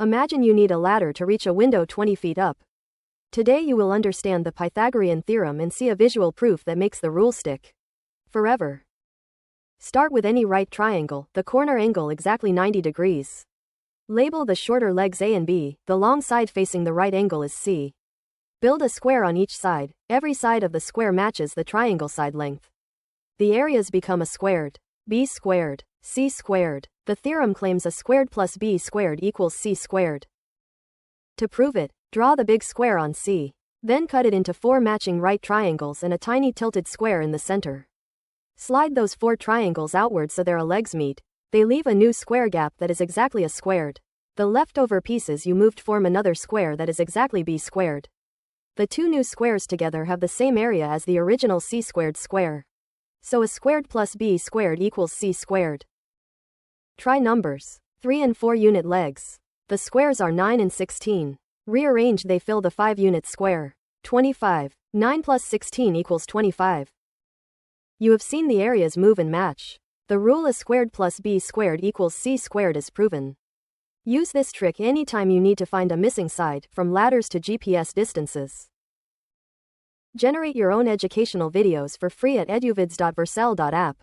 Imagine you need a ladder to reach a window 20 feet up. Today you will understand the Pythagorean theorem and see a visual proof that makes the rule stick forever. Start with any right triangle, the corner angle exactly 90 degrees. Label the shorter legs A and B, the long side facing the right angle is C. Build a square on each side, every side of the square matches the triangle side length. The areas become a squared, B squared, C squared. The theorem claims a squared plus B squared equals C squared. To prove it, draw the big square on C. Then cut it into 4 matching right triangles and a tiny tilted square in the center. Slide those 4 triangles outward so their legs meet. They leave a new square gap that is exactly a squared. The leftover pieces you moved form another square that is exactly B squared. The 2 new squares together have the same area as the original C squared square. So a squared plus B squared equals C squared. Try numbers. 3 and 4 unit legs. The squares are 9 and 16. Rearrange, they fill the 5 unit square. 25. 9 plus 16 equals 25. You have seen the areas move and match. The rule A squared plus B squared equals C squared is proven. Use this trick anytime you need to find a missing side, from ladders to GPS distances. Generate your own educational videos for free at eduvids.vercel.app.